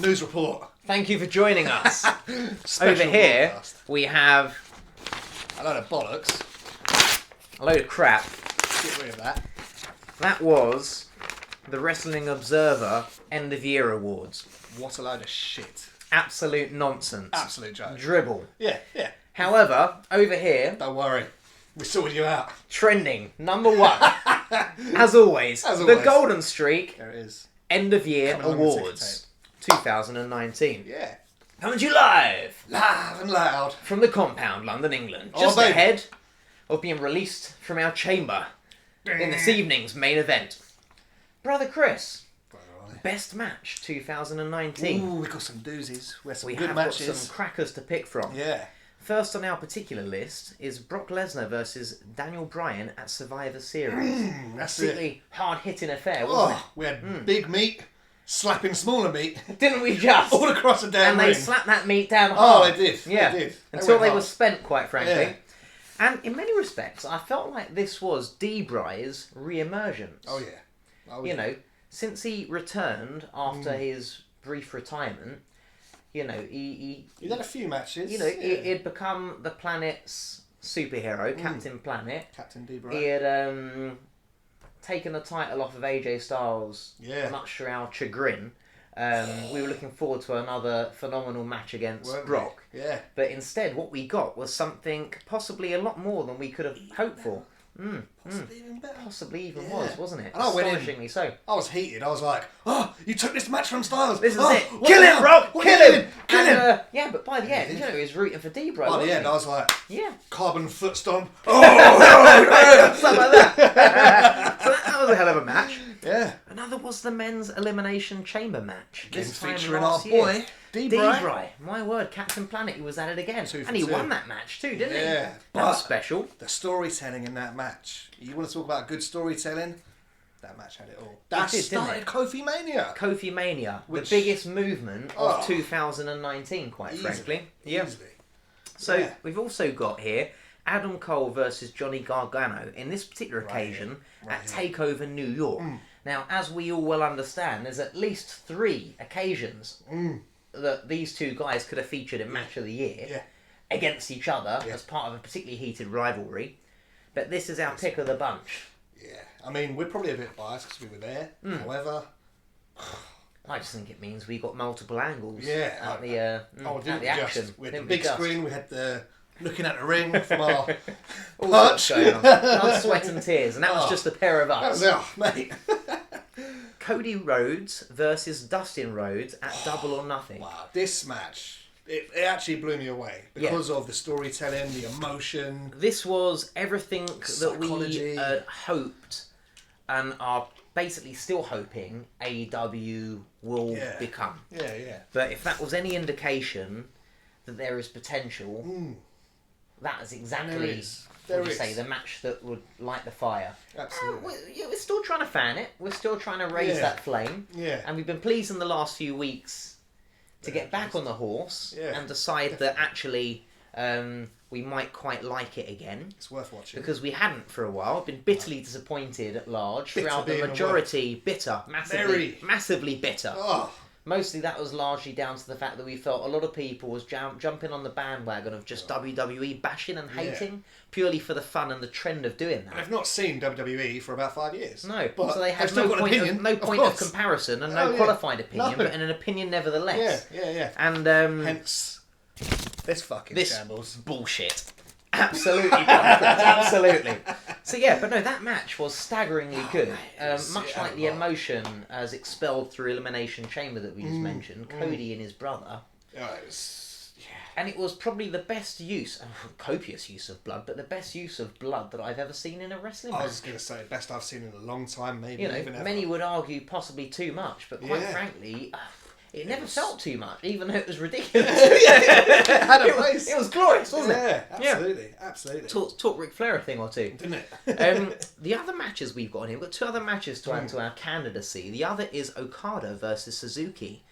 News report. Thank you for joining us. Over here, broadcast. we have A load of bollocks. a load of crap. Get rid of that. That was the Wrestling Observer End of Year Awards. What a load of shit. Absolute nonsense. Absolute joke. Dribble. Yeah. However, over here, Don't worry. We sorted you out. trending, number one. As always, As the always. Golden Streak There it is. End of Year Coming along the Awards 2019. Yeah. Coming to you live Loud and loud. from the compound, London, England. Oh, Just baby. ahead of being released from our chamber in this evening's main event. Brother Chris, best match 2019. Ooh, we got some doozies. We had some We good have matches. got some crackers to pick from. Yeah. First on our particular list is Brock Lesnar versus Daniel Bryan at Survivor Series. That's Particularly hard-hitting affair, wasn't Oh, we had big meat slapping smaller meat it? Didn't we just? all across the damn And they ring. slapped that meat down Oh, hard. they did. Yeah. They did. Until went they hard. were spent, quite frankly. Yeah. And in many respects, I felt like this was D-Bry's re-emergence. Oh, yeah. Oh, You yeah. know, since he returned after his brief retirement, you know, he He's had a few matches. you know, yeah. he'd become the planet's superhero, Captain Planet. Captain D. He Bryant. had taken the title off of AJ Styles, Yeah. much to our chagrin. We were looking forward to another phenomenal match against Weren't we? Brock. Yeah. But instead, what we got was something possibly a lot more than we could have hoped for. Possibly even better. Possibly even Yeah. was, wasn't it? And I went in- Astonishingly so. I was heated. I was like, oh, you took this match from Styles. This is oh, it. what Kill the him, hell? Brock! What Kill are you him! doing? Kill him! Yeah, but by the end, you know, he was rooting for D-Bro. By the wasn't end, he? I was like, Yeah. carbon foot stomp. Oh, Something like that. So that was a hell of a match. yeah. Another was the men's elimination chamber match. Again, This time featuring our last year. boy, D-Bry. D-Bry. My word, Captain Planet, he was at it again. 2 for And he 2. won that match too, didn't he? Yeah, That but- was special. The storytelling in that match. You want to talk about good storytelling? That match had it all. That did, didn't started it? Kofi Mania. Kofi Mania, Which- the biggest movement Oh. of 2019, quite frankly. Yeah. Easily. So Yeah. we've also got here Adam Cole versus Johnny Gargano in this particular occasion at TakeOver New York. Now, as we all well understand, there's at least 3 occasions that these two guys could have featured in Match of the Year Yeah. against each other as part of a particularly heated rivalry. But this is our pick of the bunch. Yeah. I mean, we're probably a bit biased because we were there. However, I just think it means we got multiple angles Yeah, at the, didn't at the we action. just? We had the Didn't we big just? screen. We had the looking at the ring from our All perch. sorts going on. Blood, sweat and tears. And that was Oh. just a pair of That us. was it, mate. Cody Rhodes versus Dustin Rhodes at Double or Nothing. Wow, this match, it actually blew me away because of the storytelling, the emotion. This was everything that we Psychology. had hoped and are basically still hoping AEW will Yeah. become. Yeah. But if that was any indication that there is potential, that is exactly, There is. what There do you is. say, the match that would light the fire. Absolutely. We're still trying to fan it. We're still trying to raise Yeah. that flame. Yeah. And we've been pleased in the last few weeks to get back on the horse Yeah, and decide that actually we might quite like it again. It's worth watching. Because we hadn't for a while. Been bitterly disappointed at large. Bitter Throughout the being a majority, bitter. Very. Massively bitter. Oh, Mostly that was largely down to the fact that we felt a lot of people was jumping on the bandwagon of just WWE bashing and hating purely for the fun and the trend of doing that. I've not seen WWE for about 5 years. No, but so they I've had still no got an point, opinion, of course. comparison and Oh, no yeah. qualified opinion, No. but an opinion nevertheless. Yeah. And Hence, this fucking this shambles. bullshit. Absolutely, absolutely. So yeah, but no, that match was staggeringly good. Much like the emotion as expelled through Elimination Chamber that we just mentioned, Cody and his brother. Yeah, it was, And it was probably the best use, copious use of blood, but the best use of blood that I've ever seen in a wrestling match. I was going to say, best I've seen in a long time, maybe You know, even ever. many would argue possibly too much, but quite Yeah. frankly, it never felt too much, even though it was ridiculous. it had a place. It was glorious, wasn't it? Yeah, absolutely. Talk Ric Flair a thing or two. Didn't it? The other matches we've got in here, we've got 2 other matches to add to our candidacy. The other is Okada versus Suzuki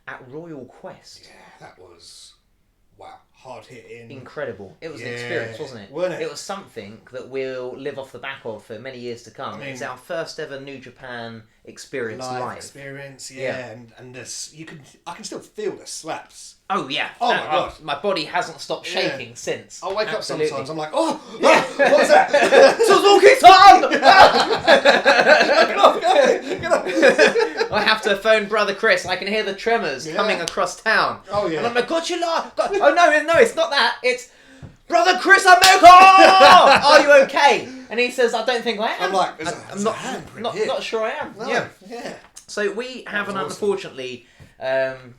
at Royal Quest. Yeah, that was wow, hard hitting. Incredible. It was an experience, wasn't it? Wasn't it? It was something that we'll live off the back of for many years to come. It's our first ever New Japan experience live. Experience, and this I can still feel the slaps. Oh yeah. Oh my god. My body hasn't stopped shaking since. I wake Absolutely. up sometimes, I'm like, what was that? Suzuki-san! Get off. I have to phone Brother Chris. I can hear the tremors coming across town. Oh yeah. And I'm like, Godzilla! Oh no, it's not that. It's Brother Chris America! Are you okay? And he says, I don't think I am. I'm like, I'm not sure I am. No. Yeah. So we have unfortunately,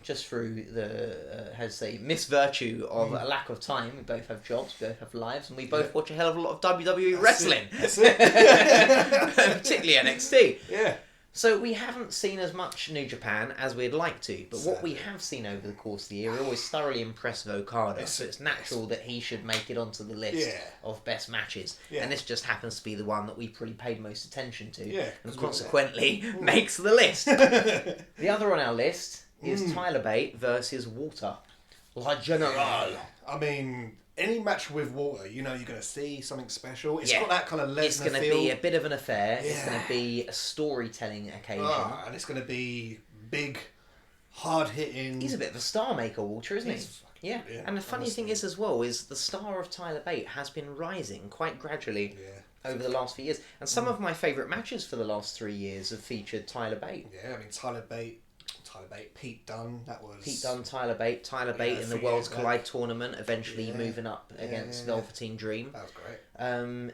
just through the, misvirtue of a lack of time, we both have jobs, we both have lives, and we both watch a hell of a lot of WWE wrestling. That's it. Particularly NXT. Yeah. So we haven't seen as much New Japan as we'd like to, but what we have seen over the course of the year, we're always thoroughly impressed with Okada, so it's natural that he should make it onto the list of best matches. Yeah. And this just happens to be the one that we probably paid most attention to, and absolutely. consequently makes the list. The other on our list is Tyler Bate versus Walter. La General. I mean, any match with Walter, you know you're going to see something special. It's got that kind of Lesnar It's going to feel. be a bit of an affair. Yeah. It's going to be a storytelling occasion. And it's going to be big, hard-hitting. He's a bit of a star maker, Walter, isn't he? Yeah. And the funny thing is as well, is the star of Tyler Bate has been rising quite gradually over the last few years. And some of my favourite matches for the last 3 years have featured Tyler Bate. Yeah, I mean, Tyler Bate, Pete Dunne, that was... Pete Dunne, Tyler Bate in the Worlds Collide tournament, eventually moving up against Velveteen Dream. That was great.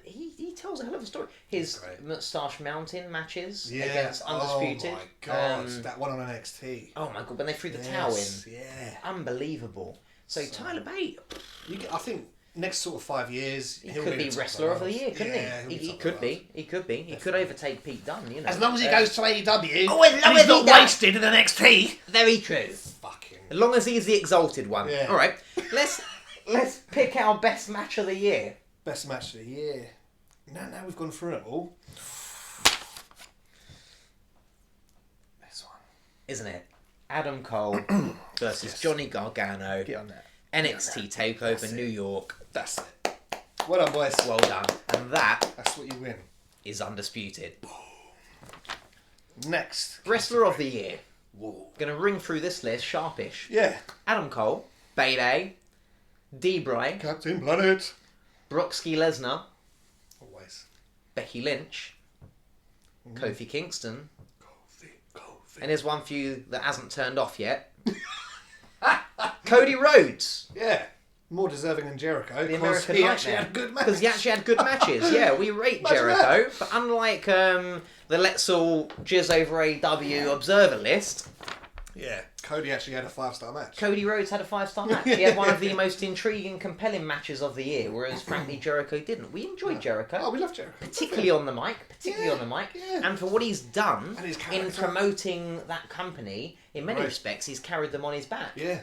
He tells a hell of a story. His Moustache Mountain matches against Undisputed. Oh my god, that one on NXT. Oh my god, when they threw the towel in. Yeah. Unbelievable. So Tyler Bate... I think next sort of 5 years... He could be Wrestler of the Year, couldn't he? He could be. He could overtake Pete Dunne, you know. As long as he goes to AEW, and he's not wasted in NXT. Very true. Fucking... As long as he's the exalted one. Yeah. All right, let's pick our best match of the year. Best match of the year. Now we've gone through it all. This one. Isn't it? Adam Cole versus Johnny Gargano. Get on that. NXT TakeOver New York. That's it. Well done, boys. Well done. And that's what you win. Is undisputed. Next. Wrestler of the Year. Whoa. Gonna ring through this list sharpish. Yeah. Adam Cole, Bate, D-Bry, Captain Planet. Brocksky Lesnar, Always. Becky Lynch, Kofi Kingston, Kofi. and here's one for you that hasn't turned off yet. Cody Rhodes. Yeah. More deserving than Jericho. The American he Nightmare. actually had good matches. Because he actually had good matches. Yeah, we rate Jericho, but unlike the Let's All Jizz Over AW Observer list, yeah, Cody actually had a 5-star match. Cody Rhodes had a 5-star match. He had one of the most intriguing, compelling matches of the year, whereas frankly Jericho didn't. We enjoyed Jericho. Oh, we love Jericho. Particularly on the mic. Yeah. And for what he's done and in promoting that company, in many respects, he's carried them on his back. Yeah.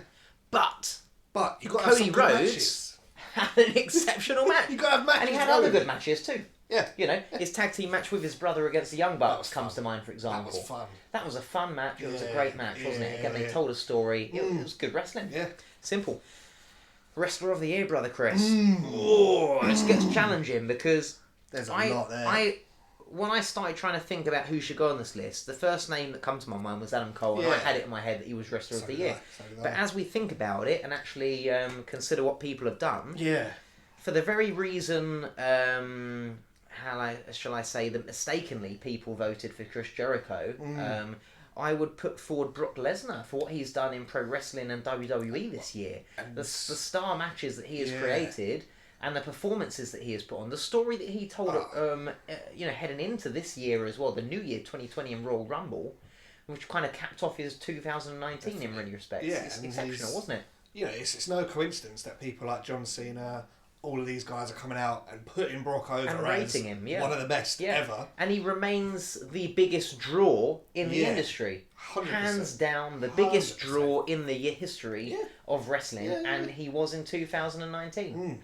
But you got Cody Rhodes had an exceptional match. You got to have matches. And he had other good matches too. Yeah. You know, his tag team match with his brother against the Young Bucks comes to mind, for example. That was fun. That was a fun match. It was a great match, wasn't it? Again, they told a story. It was good wrestling. Yeah. Simple. Wrestler of the Year, Brother Chris. Oh, this gets challenging because there's a lot there. When I started trying to think about who should go on this list, the first name that comes to my mind was Adam Cole, and I had it in my head that he was Wrestler of the Year. But as we think about it and actually consider what people have done, for the very reason, shall I say, that mistakenly people voted for Chris Jericho, I would put forward Brock Lesnar for what he's done in pro wrestling and WWE this year. The star matches that he has created. And the performances that he has put on, the story that he told, heading into this year as well, the new year 2020 in Royal Rumble, which kind of capped off his 2019 in many respects. Yeah, it's exceptional, wasn't it? You know, it's no coincidence that people like John Cena, all of these guys are coming out and putting Brock over and rating him, one of the best ever. And he remains the biggest draw in the industry. 100%. Hands down, the biggest draw in the history of wrestling, and he was in 2019.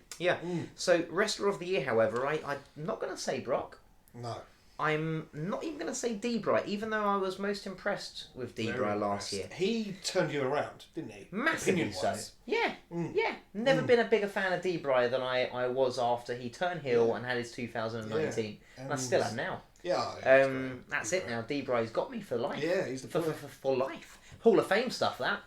So, Wrestler of the Year, however, I'm not going to say Brock. No. I'm not even going to say Debray, even though I was most impressed with Debray last year. He turned you around, didn't he? Massively so. Yeah, yeah. Never been a bigger fan of Debray than I was after he turned heel and had his 2019. And I still am now. Yeah. That's it now. Debray's got me for life. Yeah, he's the for life. Hall of Fame stuff, that.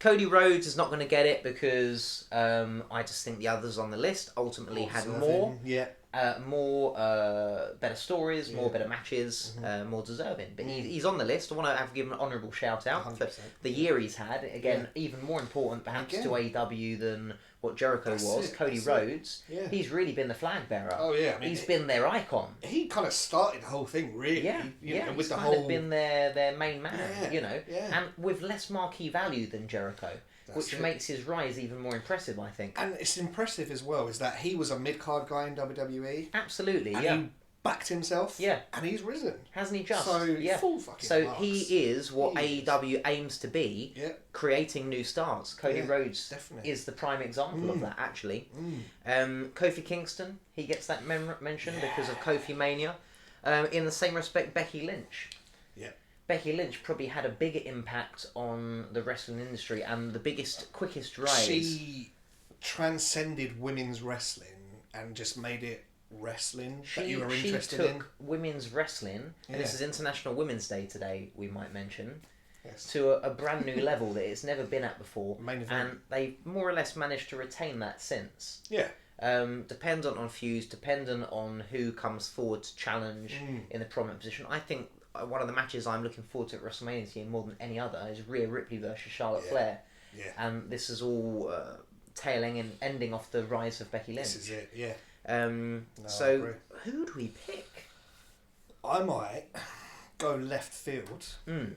Cody Rhodes is not going to get it because I just think the others on the list ultimately had more. Yeah. Better stories, more better matches, more deserving. But he's on the list. I want to give him an honourable shout out 100%. for the year he's had. Again, even more important perhaps to AEW than what Jericho was. Cody Rhodes, he's really been the flag bearer. Oh yeah, I mean, he's been their icon. He kind of started the whole thing, really. Yeah, with he's the kind whole of been their main man, and with less marquee value than Jericho. Which makes his rise even more impressive, I think. And it's impressive as well, is that he was a mid-card guy in WWE. Absolutely, and he backed himself. Yeah. And he's risen. Hasn't he just? So, full fucking marks. He is what AEW aims to be, creating new stars. Cody Rhodes is the prime example of that, actually. Kofi Kingston, he gets that mention because of Kofi Mania. In the same respect, Becky Lynch. Becky Lynch probably had a bigger impact on the wrestling industry and the quickest rise. She transcended women's wrestling and just made it wrestling that you were interested in. She took women's wrestling, and this is International Women's Day today, we might mention, to a brand new level that it's never been at before. And they've more or less managed to retain that since. Yeah. Dependent on feuds, dependent on who comes forward to challenge in the prominent position. I think one of the matches I'm looking forward to at WrestleMania this year more than any other is Rhea Ripley versus Charlotte Flair. Yeah. And this is all tailing and ending off the rise of Becky Lynch. This is it, yeah. So, who do we pick? I might go left field and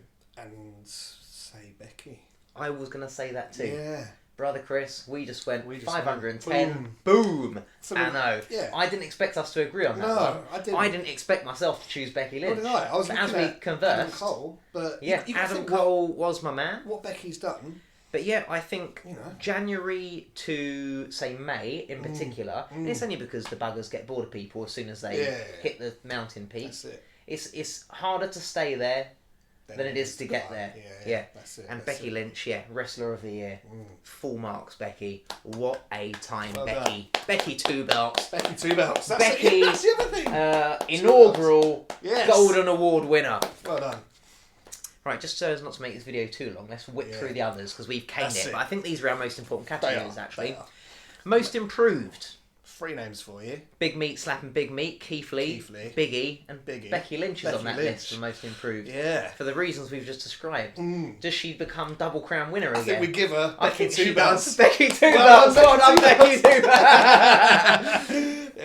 say Becky. I was going to say that too. Yeah. Brother Chris, we just went 510. Boom. I know. Yeah. I didn't expect us to agree on that one. I didn't expect myself to choose Becky Lynch. Nor did I. I was as we conversed, Adam Cole, but Adam Cole was my man. What Becky's done. But I think January to say May in particular, and it's only because the buggers get bored of people as soon as they hit the mountain peak. That's it. It's harder to stay there than it is to get there. Yeah. That's it. And Becky Lynch, Wrestler of the Year. Full marks, Becky. What a time, well Becky. Done. Becky 2 belts. Becky 2 belts. Becky, that's the other thing. Inaugural Golden Award winner. Well done. Right, just so as not to make this video too long, let's whip through the others because we've caned it. But I think these are our most important categories, actually. Most improved. 3 names for you. Big Meat slapping Big Meat, Keith Lee, Big E, and Becky Lynch is on that list for most improved. Yeah. For the reasons we've just described. Does she become double crown winner again? I think we give her Becky 2 belts. Becky 2 belts. Well done, Becky 2 belts.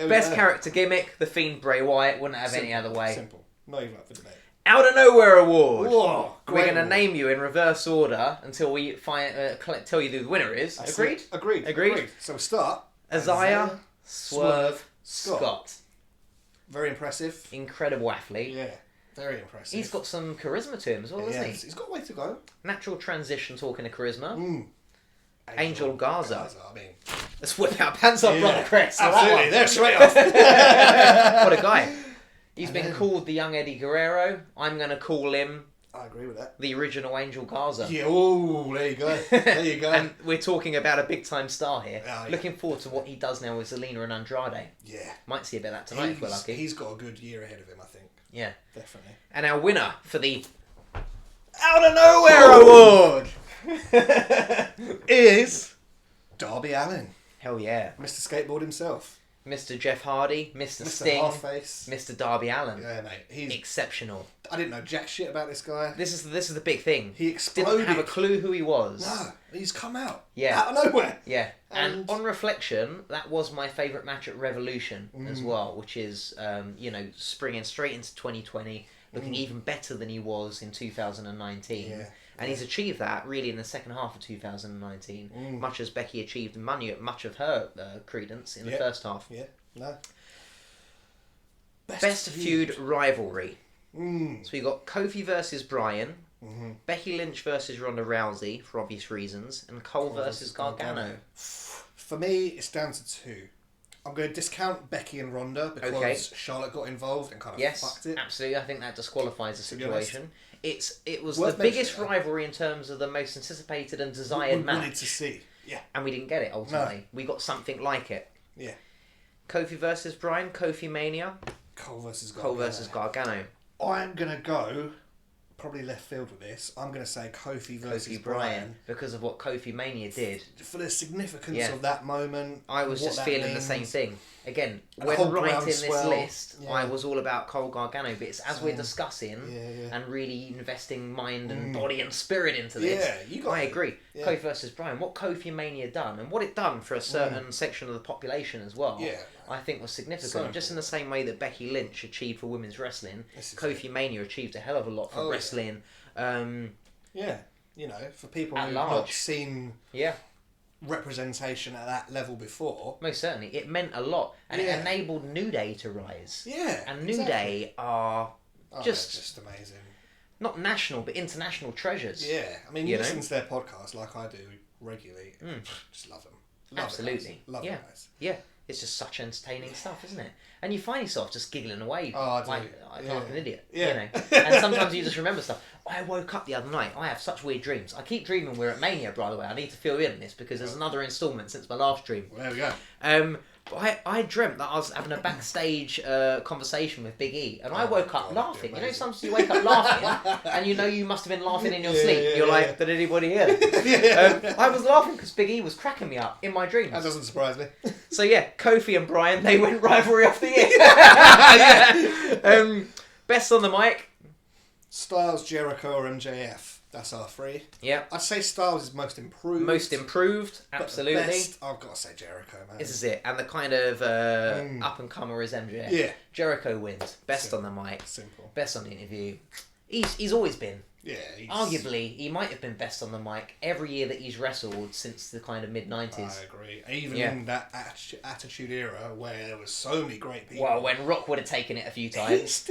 Best character gimmick, The Fiend Bray Wyatt. Wouldn't have any other way. Simple. Not even up for debate. Out of Nowhere Award. Whoa, we're going to name you in reverse order until we tell you who the winner is. Agreed? Agreed. So we start. Isaiah Swerve Scott. Very impressive. Incredible athlete. Yeah, very impressive. He's got some charisma to him as well, hasn't he? He's got a way to go. Natural transition, talking of charisma. Angel Garza. I mean, let's whip our pants off, Brother Chris. Absolutely, they're straight off. What a guy. He's been called the young Eddie Guerrero. I'm going to call him... I agree with that. The original Angel Garza. Yeah, oh, there you go. There you go. And we're talking about a big-time star here. Looking forward to what he does now with Zelina and Andrade. Yeah. Might see a bit of that tonight if we're lucky. He's got a good year ahead of him, I think. Yeah. Definitely. And our winner for the Out of Nowhere Award is Darby Allin. Hell yeah. Mr. Skateboard himself. Mr. Jeff Hardy, Mr. Sting, Half-Face. Mr. Darby Allin. Yeah, mate. He's exceptional. I didn't know jack shit about this guy. This is the big thing. He exploded. Didn't have a clue who he was. No, he's come out. Yeah. Out of nowhere. Yeah. And on reflection, that was my favourite match at Revolution as well, which is, springing straight into 2020, looking even better than he was in 2019. Yeah. And he's achieved that really in the second half of 2019, much as Becky achieved much of her credence in the first half. Yeah, no. Best feud rivalry. So we got Kofi versus Bryan, Becky Lynch versus Ronda Rousey for obvious reasons, and Cole versus Gargano. For me, it's down to 2. I'm going to discount Becky and Ronda because Charlotte got involved and kind of fucked it. Absolutely. I think that disqualifies the situation. It was Worth the biggest mentioning, rivalry in terms of the most anticipated and desired match. We wanted to see. Yeah. And we didn't get it, ultimately. No. We got something like it. Yeah. Kofi versus Bryan, Kofi Mania. Cole versus Gargano. I'm going to go, probably left field with this, I'm going to say Kofi versus Bryan. Because of what Kofi Mania did. For the significance of that moment. I was just feeling the same thing. Again, and when writing this list, I was all about Cole Gargano, but it's as we're discussing and really investing mind and body and spirit into this, I agree. Yeah. Kofi versus Bryan, what Kofi Mania done, and what it done for a certain section of the population as well, I think was significant. So, just in the same way that Becky Lynch achieved for women's wrestling, Kofi Mania achieved a hell of a lot for wrestling. You know, for people who've not seen representation at that level before. Most certainly. It meant a lot. And it enabled New Day to rise. Yeah. And New Day are just amazing. Not national, but international treasures. Yeah. I mean, you listen to their podcast like I do regularly. Just love them. Absolutely. Love them guys. Yeah. It's just such entertaining stuff, isn't it? And you find yourself just giggling away like an idiot. Yeah. You know? And sometimes you just remember stuff. I woke up the other night. I have such weird dreams. I keep dreaming we're at Mania, by the way. I need to fill you in on this because there's another instalment since my last dream. Well, there we go. But I dreamt that I was having a backstage conversation with Big E, and I woke up laughing. You know, sometimes you wake up laughing, and you know you must have been laughing in your sleep. You're like, did anybody hear it? I was laughing because Big E was cracking me up in my dreams. That doesn't surprise me. So yeah, Kofi and Bryan, they went rivalry of the year. Best on the mic. Styles, Jericho, or MJF. That's our three. Yeah. I'd say Styles is most improved. Most improved, absolutely. But the best, I've got to say Jericho, man. This is it. And the kind of up-and-comer is MJF. Yeah. Jericho wins. Best on the mic. Simple. Best on the interview. He's always been. Yeah. Arguably, he might have been best on the mic every year that he's wrestled since the kind of mid-90s. I agree. Even in that Attitude Era where there was so many great people. Well, when Rock would have taken it a few times.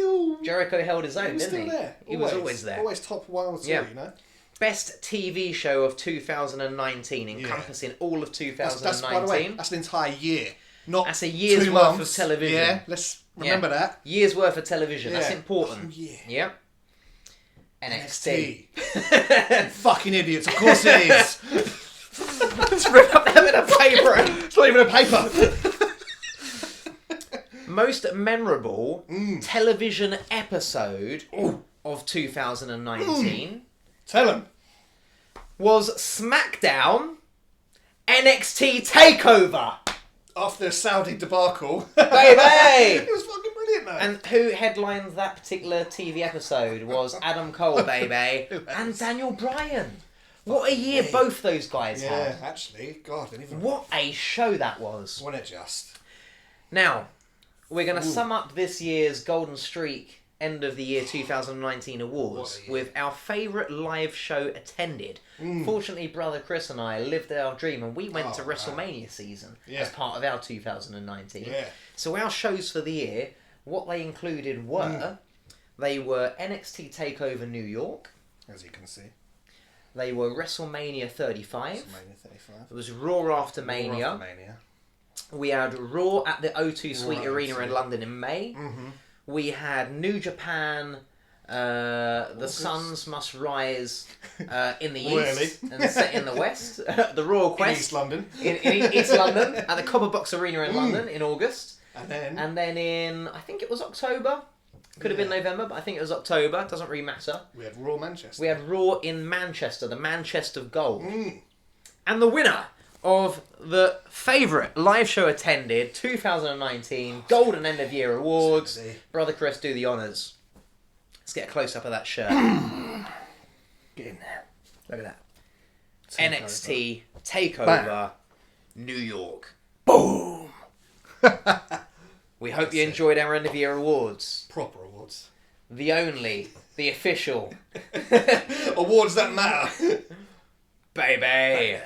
Jericho held his own, didn't he? There. He was always there. Always top one or two, you know? Best TV show of 2019, encompassing all of 2019. That's, by the way, that's an entire year. That's a year's worth of television. Yeah, let's remember that. Year's worth of television. That's important. Yeah. NXT. Fucking idiots, of course it is. Let's rip up that bit of paper. It's not even a paper. Most memorable television episode of 2019 Tell him. was SmackDown NXT TakeOver. After the Saudi debacle. Baby! It was fucking brilliant, man. And who headlined that particular TV episode was Adam Cole, baby, and Daniel Bryan. What a year both those guys had. Yeah, actually. God, I didn't even... What a show that was. Wasn't it just? Now, we're going to sum up this year's Golden Streak end of the year 2019 awards with our favourite live show attended. Fortunately, brother Chris and I lived our dream and we went to WrestleMania season as part of our 2019. So our shows for the year, what they included were, they were NXT TakeOver New York. As you can see. They were WrestleMania 35. WrestleMania 35. It was Raw After Mania. We had Raw at the O2 Suite Arena in London in May. We had New Japan, The Suns Must Rise in the East and set in the West. The Royal Quest. In East London. In East London, at the Copper Box Arena in London in August. And then in, I think it was October. Could have been November, but I think it was October. Doesn't really matter. We had Raw Manchester. We had Raw in Manchester, the Manchester of Gold. And the winner of the favourite live show attended 2019 Golden End of Year Awards. Brother Chris, do the honours. Let's get a close up of that shirt. Get in there. Look at that. NXT TakeOver New York. Boom. We hope you enjoyed our End of Year Awards. Proper awards. The only, the official awards that matter. Baby.